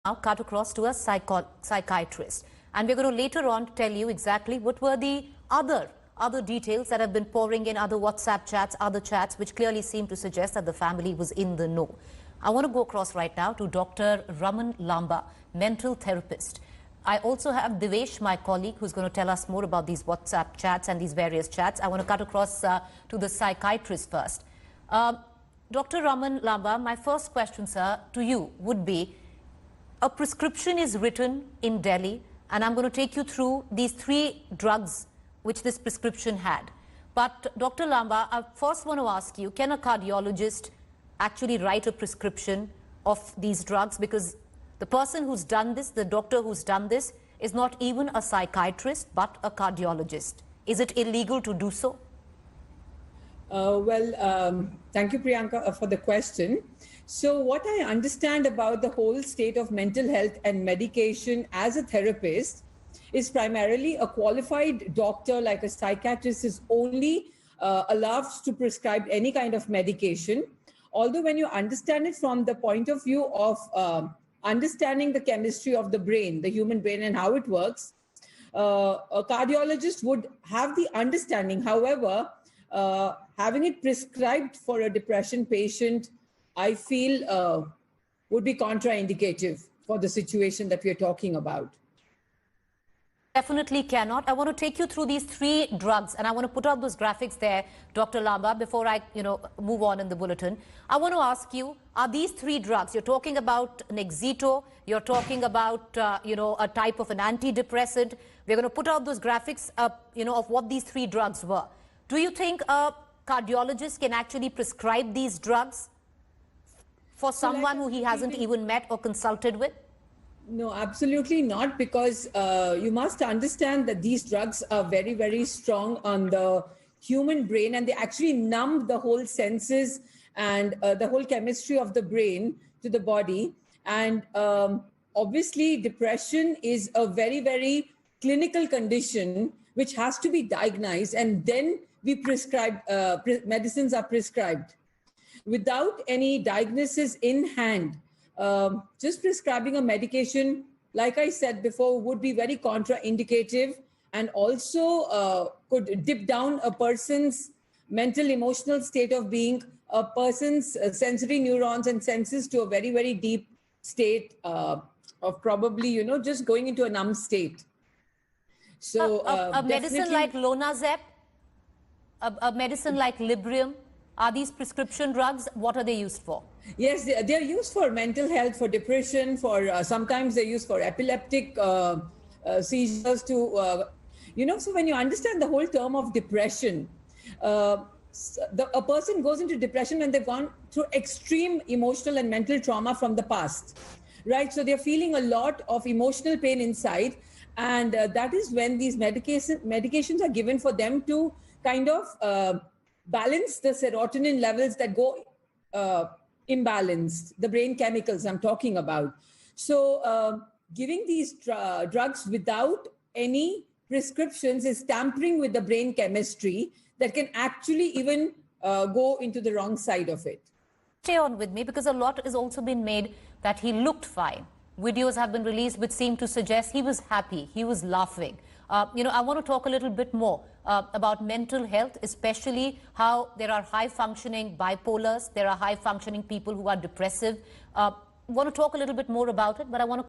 now cut across to a psychiatrist. And we're going to later on tell you exactly what were the other details that have been pouring in, other WhatsApp chats, other chats, which clearly seem to suggest that the family was in the know. I want to go across right now to Dr. Ramon Llamba, mental therapist. I also have Devesh, my colleague, who's going to tell us more about these WhatsApp chats and these various chats. I want to cut across to the psychiatrist first. Dr. Ramon Llamba, my first question, sir, to you would be, a prescription is written in Delhi, and I'm going to take you through these 3 drugs which this prescription had. But Dr. Llamba, I first want to ask you, can a cardiologist actually write a prescription of these drugs? Because the person who's done this, the doctor who's done this, is not even a psychiatrist, but a cardiologist. Is it illegal to do so? Thank you, Priyanka, for the question. So what I understand about the whole state of mental health and medication as a therapist is primarily a qualified doctor, like a psychiatrist, is only allowed to prescribe any kind of medication. Although when you understand it from the point of view of understanding the chemistry of the brain, the human brain and how it works, a cardiologist would have the understanding. However, having it prescribed for a depression patient, I feel would be contraindicative for the situation that we are talking about. Definitely cannot. I want to take you through these 3 drugs, and I want to put out those graphics there, Dr. Llamba, before I move on in the bulletin. I want to ask you, are these 3 drugs, you're talking about an Exito, you're talking about a type of an antidepressant. We're going to put out those graphics of what these 3 drugs were. Do you think a cardiologist can actually prescribe these drugs for someone who he hasn't even met or consulted with? No, absolutely not, because you must understand that these drugs are very, very strong on the human brain, and they actually numb the whole senses and the whole chemistry of the brain to the body. And obviously, depression is a very, very clinical condition which has to be diagnosed, and then we prescribe, medicines are prescribed. Without any diagnosis in hand, just prescribing a medication, like I said before, would be very contraindicative, and also could dip down a person's mental, emotional state of being, a person's sensory neurons and senses to a very, very deep state of probably, just going into a numb state. So a medicine like Lonazep, a medicine like Librium, are these prescription drugs? What are they used for? Yes, they're used for mental health, for depression, for sometimes they're used for epileptic seizures to, so when you understand the whole term of depression, a person goes into depression when they've gone through extreme emotional and mental trauma from the past, right? So they're feeling a lot of emotional pain inside, and that is when these medications are given for them to kind of balance the serotonin levels that go imbalanced, the brain chemicals I'm talking about. So giving these drugs without any prescriptions is tampering with the brain chemistry that can actually even go into the wrong side of it. Stay on with me, because a lot has also been made that he looked fine. Videos have been released which seem to suggest he was happy, he was laughing. I want to talk a little bit more about mental health, especially how there are high-functioning bipolars, there are high-functioning people who are depressive. I want to talk a little bit more about it, but I want to